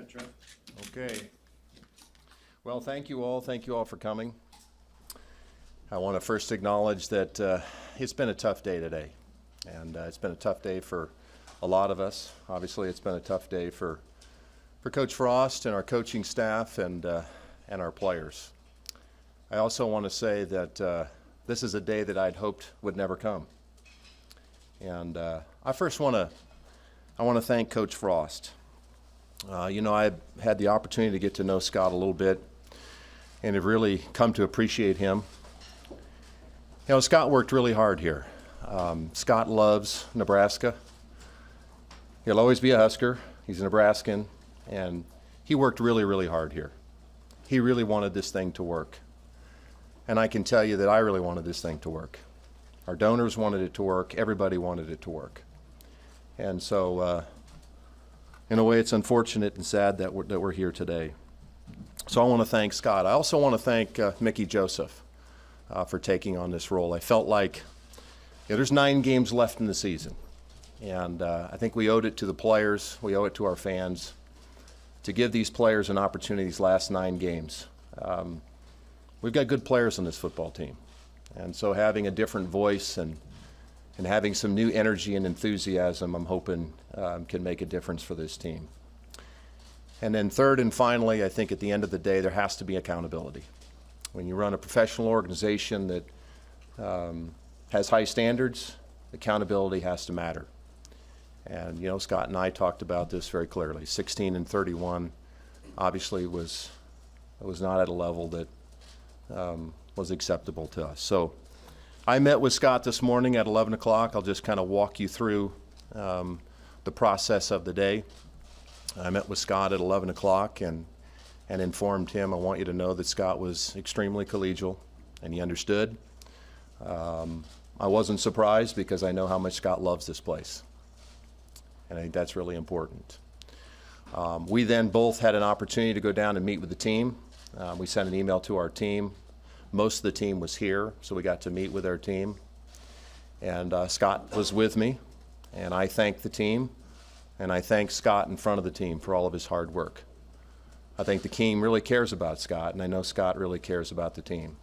ahead, Trev. Okay. Well, thank you all. Thank you all for coming. I want to first acknowledge that it's been a tough day today. And it's been a tough day for a lot of us. Obviously, it's been a tough day for Coach Frost and our coaching staff and our players. I also want to say that this is a day that I'd hoped would never come. And I want to thank Coach Frost. I had the opportunity to get to know Scott a little bit and have really come to appreciate him. Scott worked really hard here. Scott loves Nebraska. He'll always be a Husker. He's a Nebraskan, and he worked really, really hard here. He really wanted this thing to work. And I can tell you that I really wanted this thing to work. Our donors wanted it to work. Everybody wanted it to work. And so, in a way, it's unfortunate and sad that we're here today. So I want to thank Scott. I also want to thank Mickey Joseph for taking on this role. I felt like there's 9 games left in the season. And I think we owed it to the players, we owe it to our fans, to give these players an opportunity these last 9 games. We've got good players on this football team. And so having a different voice and having some new energy and enthusiasm, I'm hoping can make a difference for this team. And then third and finally, I think at the end of the day, there has to be accountability. When you run a professional organization that has high standards, accountability has to matter. And, Scott and I talked about this very clearly. 16-31 obviously was not at a level that was acceptable to us. So I met with Scott this morning at 11 o'clock. I'll just kind of walk you through the process of the day. I met with Scott at 11 o'clock and informed him. I want you to know that Scott was extremely collegial and he understood. I wasn't surprised because I know how much Scott loves this place. And I think that's really important. We then both had an opportunity to go down and meet with the team. We sent an email to our team. Most of the team was here, so we got to meet with our team. And Scott was with me, and I thanked the team, and I thanked Scott in front of the team for all of his hard work. I think the team really cares about Scott, and I know Scott really cares about the team.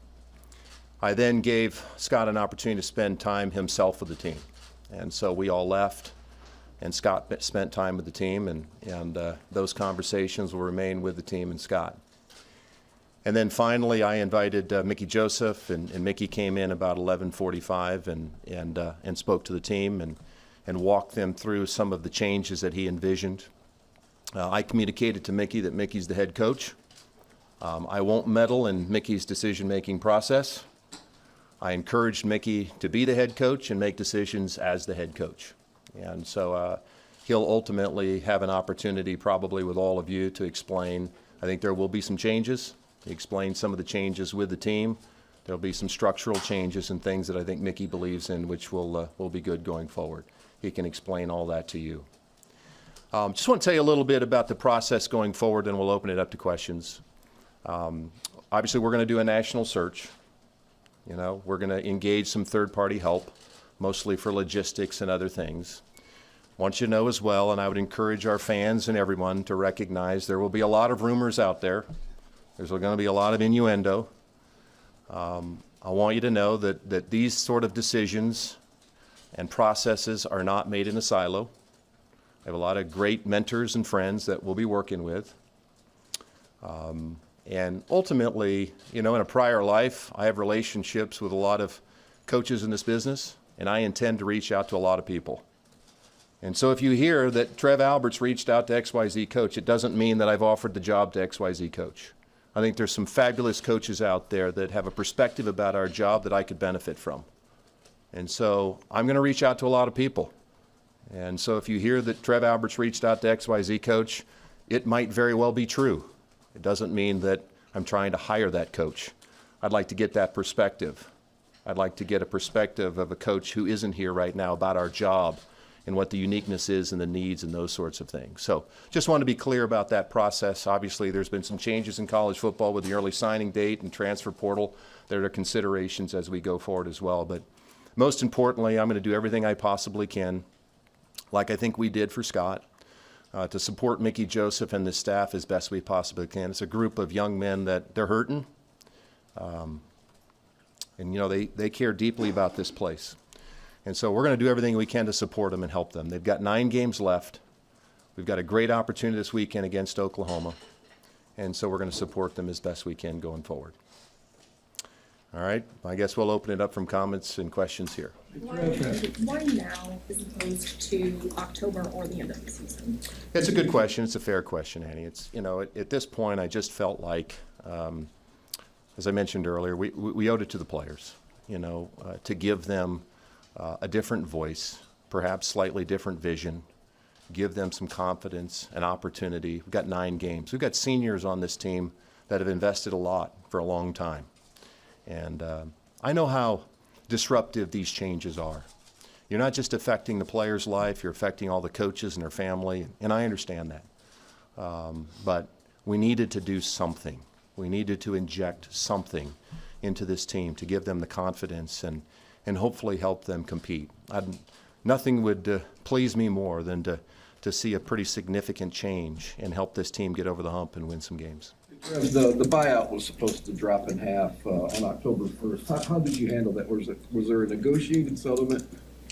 I then gave Scott an opportunity to spend time himself with the team. And so we all left, and Scott spent time with the team, and those conversations will remain with the team and Scott. And then finally, I invited Mickey Joseph, and Mickey came in about 11:45 and spoke to the team and walked them through some of the changes that he envisioned. I communicated to Mickey that Mickey's the head coach. I won't meddle in Mickey's decision-making process. I encouraged Mickey to be the head coach and make decisions as the head coach. And so he'll ultimately have an opportunity probably with all of you to explain. I think there will be some changes. He explained some of the changes with the team. There'll be some structural changes and things that I think Mickey believes in, which will be good going forward. He can explain all that to you. Just want to tell you a little bit about the process going forward, and we'll open it up to questions. Obviously, we're going to do a national search. We're going to engage some third-party help, mostly for logistics and other things. I want you to know as well, and I would encourage our fans and everyone to recognize there will be a lot of rumors out there. There's going to be a lot of innuendo. I want you to know that these sort of decisions and processes are not made in a silo. I have a lot of great mentors and friends that we'll be working with. And ultimately, in a prior life, I have relationships with a lot of coaches in this business, and I intend to reach out to a lot of people. And so if you hear that Trev Alberts reached out to XYZ coach, it doesn't mean that I've offered the job to XYZ coach. I think there's some fabulous coaches out there that have a perspective about our job that I could benefit from. And so I'm going to reach out to a lot of people. And so if you hear that Trev Alberts reached out to XYZ coach, it might very well be true. It doesn't mean that I'm trying to hire that coach. I'd like to get that perspective. I'd like to get a perspective of a coach who isn't here right now about our job and what the uniqueness is and the needs and those sorts of things. So just want to be clear about that process. Obviously, there's been some changes in college football with the early signing date and transfer portal. There are considerations as we go forward as well. But most importantly, I'm going to do everything I possibly can, like I think we did for Scott, to support Mickey Joseph and the staff as best we possibly can. It's a group of young men that they're hurting. And, you know, they care deeply about this place. And so we're going to do everything we can to support them and help them. They've got 9 games left. We've got a great opportunity this weekend against Oklahoma. And so we're going to support them as best we can going forward. All right, I guess we'll open it up from comments and questions here. Why now as opposed to October or the end of the season? It's a good question. It's a fair question, Annie. It's, you know, at this point, I just felt like, as I mentioned earlier, we owed it to the players, you know, to give them a different voice, perhaps slightly different vision, give them some confidence, an opportunity. We've got 9 games. We've got seniors on this team that have invested a lot for a long time. And I know how disruptive these changes are. You're not just affecting the player's life, you're affecting all the coaches and their family, and I understand that. But we needed to do something. We needed to inject something into this team to give them the confidence and hopefully help them compete. Nothing would please me more than to see a pretty significant change and help this team get over the hump and win some games. The buyout was supposed to drop in half on October 1st. How did you handle that? Was there a negotiated settlement,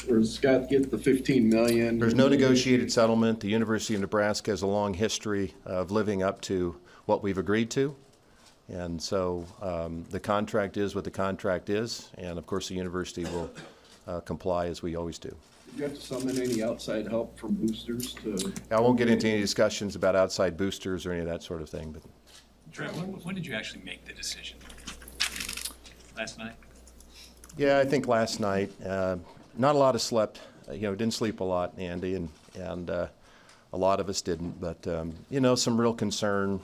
or does Scott get the $15 million? There's no negotiated settlement. The University of Nebraska has a long history of living up to what we've agreed to. And so the contract is what the contract is, and of course the university will comply as we always do. Did you have to summon any outside help from boosters to? I won't get into any discussions about outside boosters or any of that sort of thing. But Trev, when did you actually make the decision? Last night? yeah, I think last night. Not a lot of slept. Didn't sleep a lot, Andy, and a lot of us didn't. But some real concern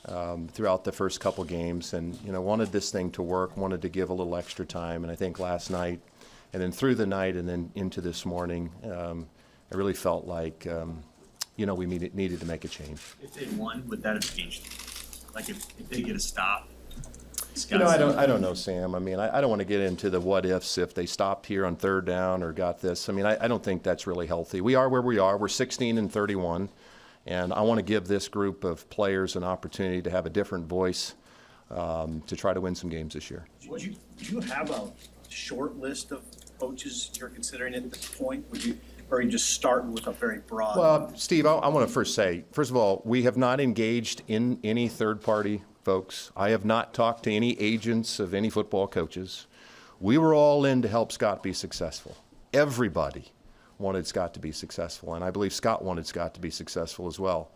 throughout the first couple games, and wanted this thing to work. Wanted to give a little extra time, and I think last night, and then through the night, and then into this morning, I really felt like we needed to make a change. If they won, would that have changed? Like if they get a stop? I don't know, Sam. I mean, I don't want to get into the what ifs if they stopped here on 3rd down or got this. I mean, I don't think that's really healthy. We are where we are. We're 16-31, and I want to give this group of players an opportunity to have a different voice to try to win some games this year. Do you have a short list of coaches you're considering at this point? Or are you just starting with a very broad? Well, Steve, I want to first say, first of all, we have not engaged in any third-party folks. I have not talked to any agents of any football coaches. We were all in to help Scott be successful. Everybody wanted Scott to be successful, and I believe Scott wanted Scott to be successful as well.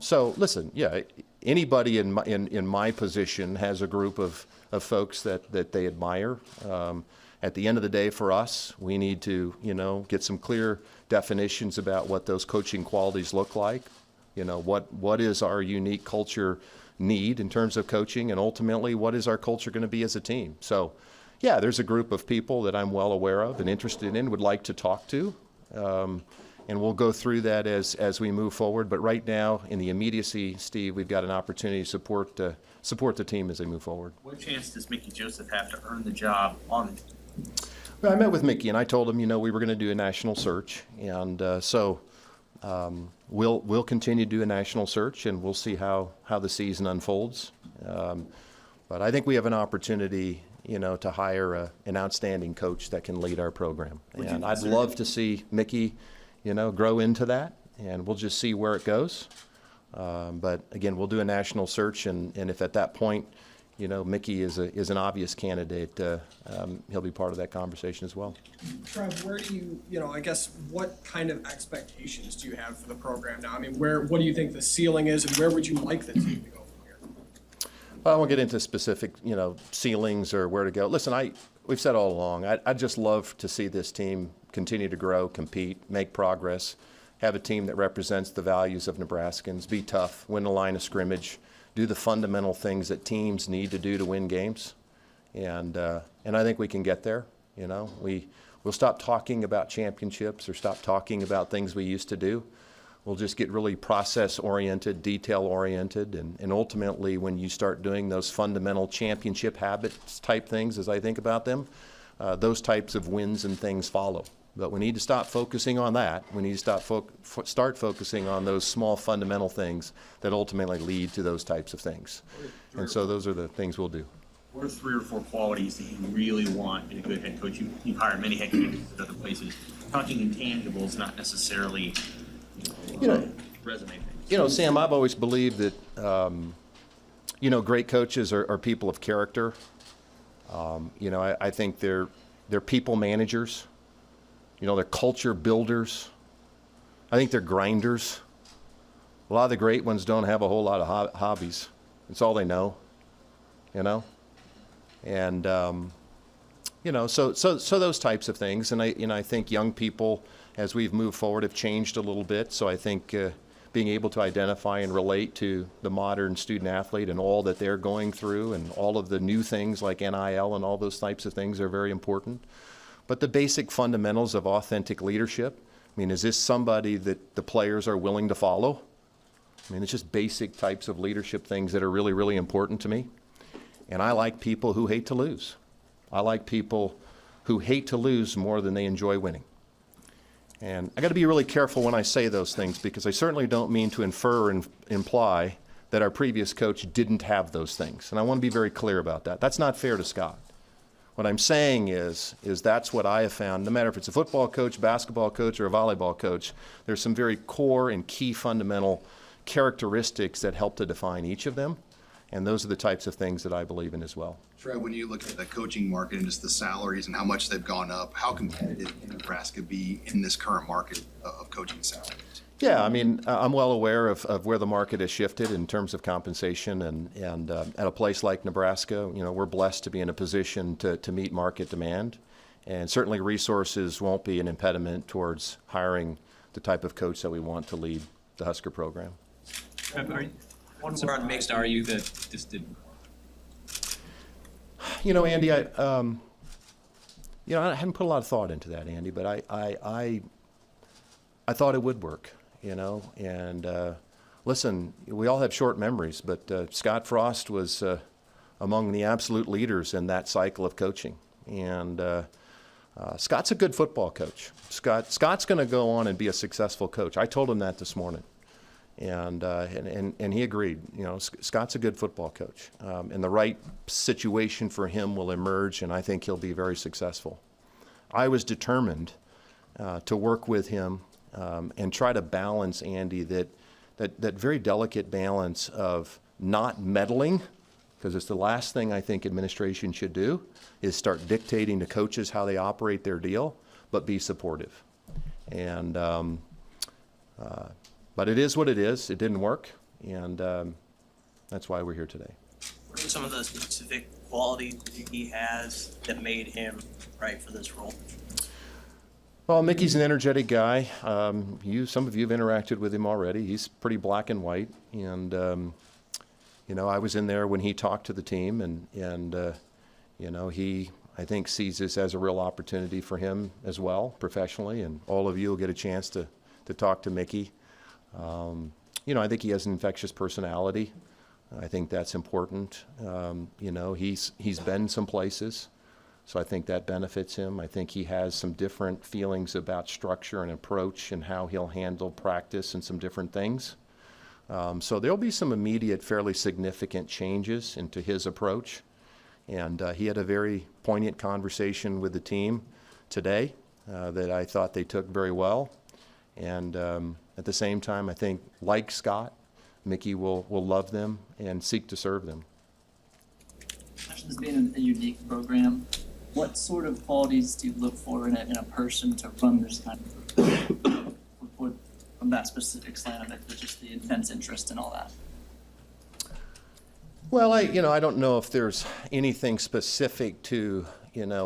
So listen, yeah, anybody in my position has a group of folks that they admire. At the end of the day, for us, we need to, get some clear definitions about what those coaching qualities look like. What is our unique culture need in terms of coaching, and ultimately, what is our culture going to be as a team? So, yeah, there's a group of people that I'm well aware of and interested in, would like to talk to, and we'll go through that as we move forward. But right now, in the immediacy, Steve, we've got an opportunity to support the team as they move forward. What chance does Mickey Joseph have to earn the job on the team? Well, I met with Mickey and I told him, we were going to do a national search, and so we'll continue to do a national search, and we'll see how the season unfolds. But I think we have an opportunity, to hire an outstanding coach that can lead our program, and I'd love to see Mickey, grow into that, and we'll just see where it goes. But again, we'll do a national search, and if at that point, Mickey is an obvious candidate, he'll be part of that conversation as well. Trev, where do you, I guess, what kind of expectations do you have for the program now? I mean, what do you think the ceiling is, and where would you like the team to go from here? Well, I won't get into specific, ceilings or where to go. Listen, we've said all along, I'd just love to see this team continue to grow, compete, make progress, have a team that represents the values of Nebraskans, be tough, win the line of scrimmage, do the fundamental things that teams need to do to win games, and I think we can get there. We'll stop talking about championships or stop talking about things we used to do. We'll just get really process-oriented, detail-oriented, and ultimately, when you start doing those fundamental championship habits type things, as I think about them, those types of wins and things follow. But we need to stop focusing on that. We need to start focusing on those small fundamental things that ultimately lead to those types of things. And so those are the things we'll do. What are 3 or 4 qualities that you really want in a good head coach? You've hired many head coaches at other places. Talking intangibles, not necessarily resume things. Sam, I've always believed that, great coaches are people of character. I think they're people managers. They're culture builders. I think they're grinders. A lot of the great ones don't have a whole lot of hobbies. It's all they know, And, so those types of things. And I think young people, as we've moved forward, have changed a little bit. So I think being able to identify and relate to the modern student athlete and all that they're going through and all of the new things like NIL and all those types of things are very important. But the basic fundamentals of authentic leadership, is this somebody that the players are willing to follow? It's just basic types of leadership things that are really, really important to me. And I like people who hate to lose. I like people who hate to lose more than they enjoy winning. And I got to be really careful when I say those things because I certainly don't mean to infer and imply that our previous coach didn't have those things. And I want to be very clear about that. That's not fair to Scott. What I'm saying is that's what I have found, no matter if it's a football coach, basketball coach, or a volleyball coach, there's some very core and key fundamental characteristics that help to define each of them. And those are the types of things that I believe in as well. Trev, when you look at the coaching market and just the salaries and how much they've gone up, how competitive can Nebraska be in this current market of coaching salaries? Yeah, I'm well aware of where the market has shifted in terms of compensation, and at a place like Nebraska, we're blessed to be in a position to meet market demand, and certainly resources won't be an impediment towards hiring the type of coach that we want to lead the Husker program. One surprised are you that this didn't? Andy, I hadn't put a lot of thought into that, Andy, but I thought it would work. And listen, we all have short memories, but Scott Frost was among the absolute leaders in that cycle of coaching. And Scott's a good football coach. Scott's going to go on and be a successful coach. I told him that this morning, and he agreed. Scott's a good football coach, and the right situation for him will emerge, and I think he'll be very successful. I was determined to work with him. And try to balance, Andy, that very delicate balance of not meddling, because it's the last thing I think administration should do, is start dictating to coaches how they operate their deal, but be supportive. And but it is what it is. It didn't work, and that's why we're here today. What are some of the specific qualities that he has that made him right for this role? Well, Mickey's an energetic guy. Some of you have interacted with him already. He's pretty black and white, and I was in there when he talked to the team, and he, I think, sees this as a real opportunity for him as well, professionally, and all of you will get a chance to talk to Mickey. I think he has an infectious personality. I think that's important. He's been some places. So I think that benefits him. I think he has some different feelings about structure and approach and how he'll handle practice and some different things. So there'll be some immediate, fairly significant changes into his approach. And he had a very poignant conversation with the team today that I thought they took very well. And at the same time, I think, like Scott, Mickey will love them and seek to serve them. This being a unique program, what sort of qualities do you look for in a person to run this kind of program from that specific slant of it, with just the intense interest and all that? Well, I don't know if there's anything specific to,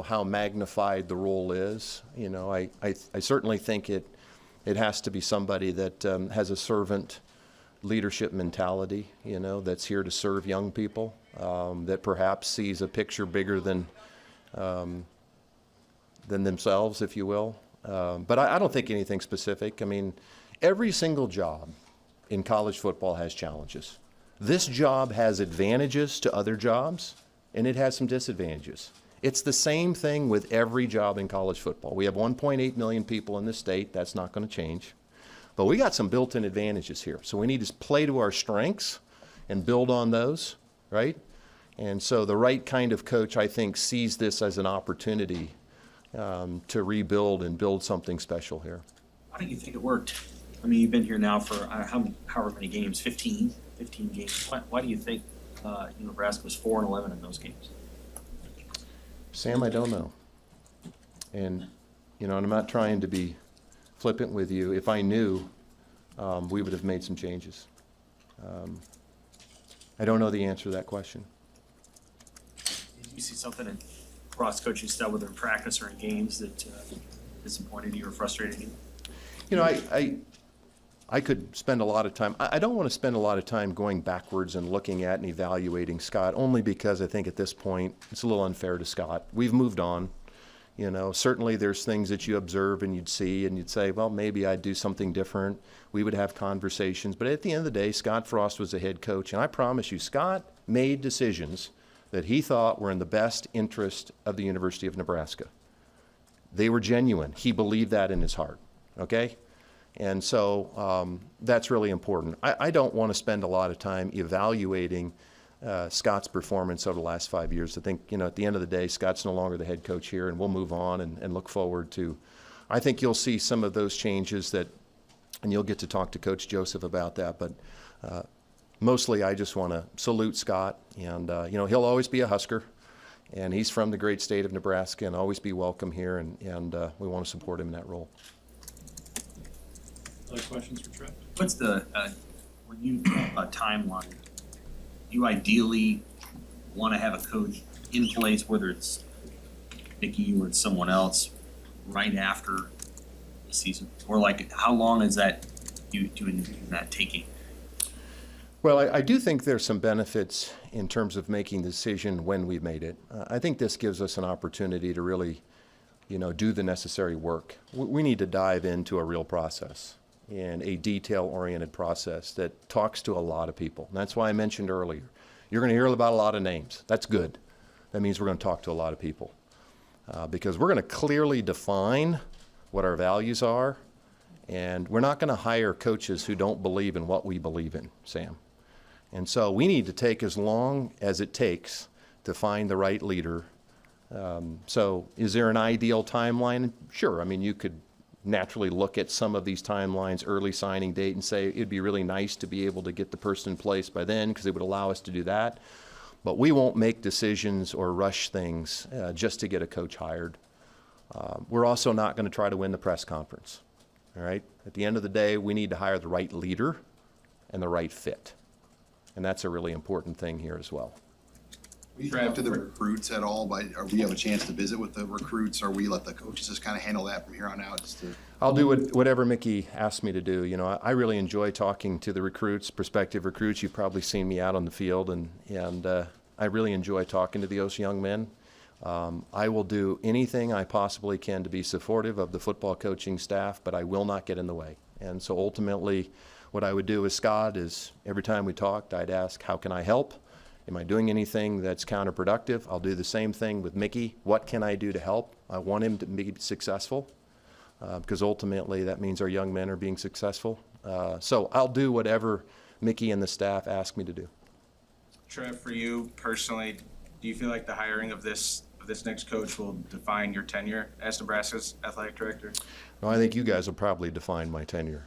how magnified the role is. I certainly think it has to be somebody that has a servant leadership mentality, that's here to serve young people, that perhaps sees a picture bigger than themselves, if you will. But I don't think anything specific. Every single job in college football has challenges. This job has advantages to other jobs, and it has some disadvantages. It's the same thing with every job in college football. We have 1.8 million people in this state. That's not going to change. But we got some built-in advantages here. So we need to play to our strengths and build on those, right? And so the right kind of coach, I think, sees this as an opportunity to rebuild and build something special here. Why don't you think it worked? I mean, you've been here now for however many games, 15 games. Why do you think Nebraska was 4-11 in those games? Sam, I don't know. And, and I'm not trying to be flippant with you. If I knew, we would have made some changes. I don't know the answer to that question. Did you see something in cross coaching style, whether in practice or in games, that disappointed you or frustrated you? I could spend a lot of time. I don't want to spend a lot of time going backwards and looking at and evaluating Scott, only because I think at this point it's a little unfair to Scott. We've moved on. Certainly there's things that you observe and you'd see and you'd say, well, maybe I'd do something different. We would have conversations. But at the end of the day, Scott Frost was the head coach. And I promise you, Scott made decisions that he thought were in the best interest of the University of Nebraska. They were genuine. He believed that in his heart, okay? And so that's really important. I don't want to spend a lot of time evaluating Scott's performance over the last 5 years. I think, at the end of the day, Scott's no longer the head coach here, and we'll move on and look forward to, I think you'll see some of those changes and you'll get to talk to Coach Joseph about that. But mostly I just want to salute Scott, and, he'll always be a Husker, and he's from the great state of Nebraska and always be welcome here, and we want to support him in that role. Other questions for Trev? What's the, when you talk about timeline, you ideally want to have a coach in place, whether it's Mickey or it's someone else, right after the season? Or how long is that you envision that taking? Well, I do think there's some benefits in terms of making the decision when we've made it. I think this gives us an opportunity to really, do the necessary work. We need to dive into a real process and a detail-oriented process that talks to a lot of people. And that's why I mentioned earlier, you're going to hear about a lot of names. That's good. That means we're going to talk to a lot of people because we're going to clearly define what our values are, and we're not going to hire coaches who don't believe in what we believe in, Sam. And so we need to take as long as it takes to find the right leader. So is there an ideal timeline? Sure. I mean, you could naturally look at some of these timelines, early signing date, and say it'd be really nice to be able to get the person in place by then because it would allow us to do that. But we won't make decisions or rush things just to get a coach hired. We're also not going to try to win the press conference. All right? At the end of the day, we need to hire the right leader and the right fit. And that's a really important thing here as well. We talk to the recruits at all, or we have a chance to visit with the recruits, or we let the coaches just kind of handle that from here on out? I'll do whatever Mickey asks me to do. I really enjoy talking to the recruits, prospective recruits. You've probably seen me out on the field, and I really enjoy talking to those young men. I will do anything I possibly can to be supportive of the football coaching staff, but I will not get in the way. And so ultimately, what I would do with Scott is every time we talked, I'd ask, how can I help? Am I doing anything that's counterproductive? I'll do the same thing with Mickey. What can I do to help? I want him to be successful because ultimately that means our young men are being successful. So I'll do whatever Mickey and the staff ask me to do. Trev, for you personally, do you feel like the hiring of this next coach will define your tenure as Nebraska's athletic director? Well, I think you guys will probably define my tenure.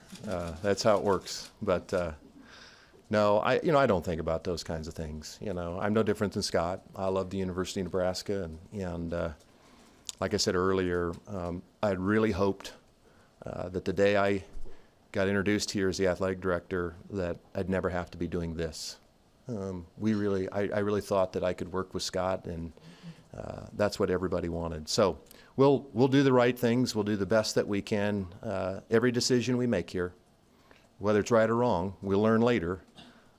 That's how it works. But no, I don't think about those kinds of things. I'm no different than Scott. I love the University of Nebraska, and like I said earlier, I'd really hoped that the day I got introduced here as the athletic director, that I'd never have to be doing this. I really thought that I could work with Scott, and that's what everybody wanted. So we'll do the right things. We'll do the best that we can. Every decision we make here, whether it's right or wrong, we'll learn later,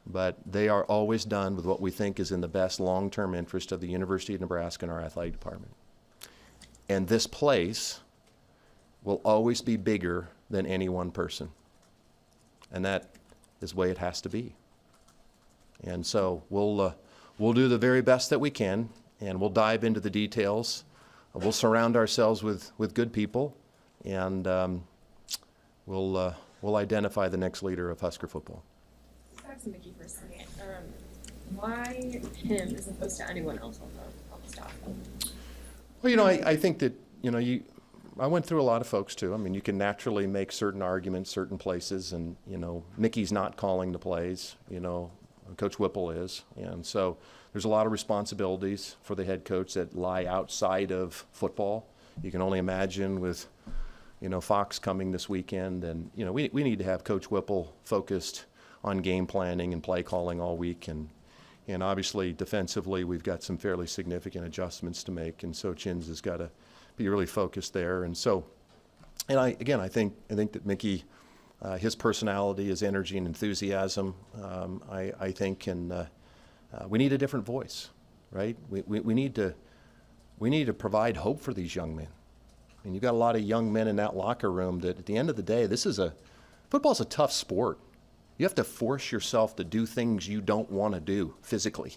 but they are always done with what we think is in the best long-term interest of the University of Nebraska and our athletic department. And this place will always be bigger than any one person. And that is the way it has to be. And so we'll do the very best that we can. and we'll dive into the details. We'll surround ourselves with good people, and we'll identify the next leader of Husker football. Back to Mickey for a second. Why him as opposed to anyone else on the staff? Well, I think that, I went through a lot of folks too. I mean, you can naturally make certain arguments, certain places, and, Mickey's not calling the plays, Coach Whipple is. And so there's a lot of responsibilities for the head coach that lie outside of football. You can only imagine with, Fox coming this weekend, and, we need to have Coach Whipple focused on game planning and play calling all week. And obviously defensively, we've got some fairly significant adjustments to make, and so Chins has got to be really focused there. And so, I think that Mickey, his personality, his energy and enthusiasm, I think, and we need a different voice, right? We need to provide hope for these young men. And you've got a lot of young men in that locker room that at the end of the day, football's a tough sport. You have to force yourself to do things you don't want to do physically.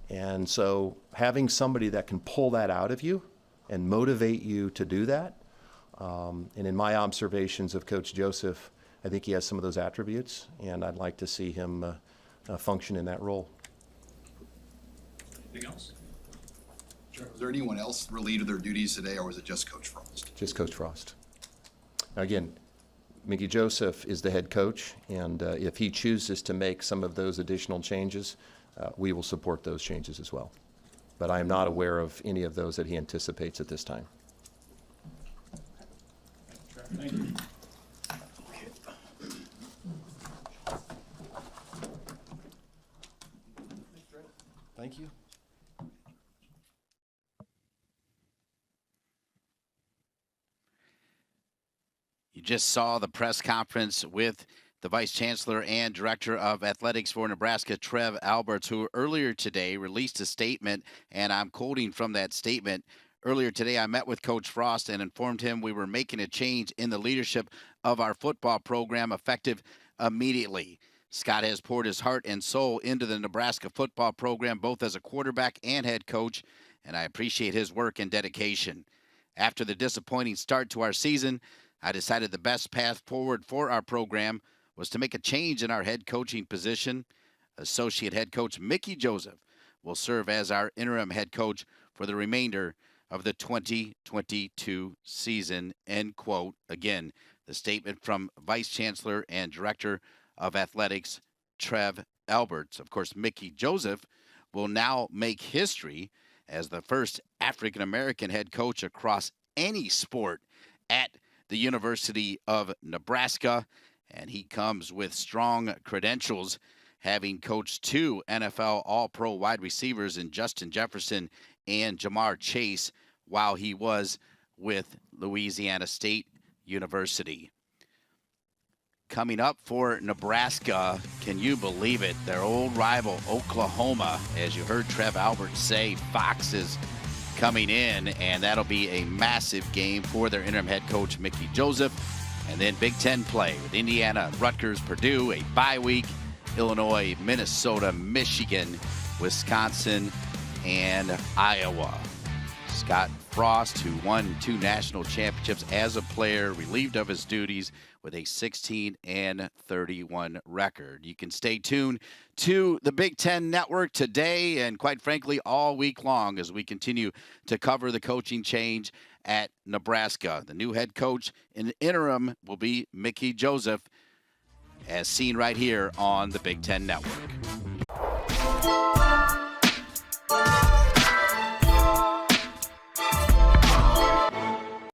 And so having somebody that can pull that out of you and motivate you to do that, and in my observations of Coach Joseph, I think he has some of those attributes, and I'd like to see him function in that role. Anything else? Was there anyone else relieved of their duties today, or was it just Coach Frost? Just Coach Frost. Now again, Mickey Joseph is the head coach, and if he chooses to make some of those additional changes, we will support those changes as well. But I am not aware of any of those that he anticipates at this time. Thank you. Thank you. You just saw the press conference with the Vice Chancellor and Director of Athletics for Nebraska, Trev Alberts, who earlier today released a statement, and I'm quoting from that statement. Earlier today, I met with Coach Frost and informed him we were making a change in the leadership of our football program effective immediately. Scott has poured his heart and soul into the Nebraska football program, both as a quarterback and head coach, and I appreciate his work and dedication. After the disappointing start to our season, I decided the best path forward for our program was to make a change in our head coaching position. Associate head coach Mickey Joseph will serve as our interim head coach for the remainder of the 2022 season, end quote. Again, the statement from Vice Chancellor and Director of Athletics, Trev Alberts. Of course, Mickey Joseph will now make history as the first African-American head coach across any sport at the University of Nebraska, and he comes with strong credentials, having coached 2 NFL All-Pro wide receivers in Justin Jefferson and Jamar Chase while he was with Louisiana State University. Coming up for Nebraska, can you believe it? Their old rival, Oklahoma. As you heard Trev Alberts say, Fox is coming in, and that'll be a massive game for their interim head coach, Mickey Joseph. And then Big Ten play with Indiana, Rutgers, Purdue, a bye week, Illinois, Minnesota, Michigan, Wisconsin, and Iowa. Scott Frost, who won 2 national championships as a player, relieved of his duties with a 16-31 record. You can stay tuned to the Big Ten Network today and, quite frankly, all week long as we continue to cover the coaching change at Nebraska. The new head coach in the interim will be Mickey Joseph, as seen right here on the Big Ten Network.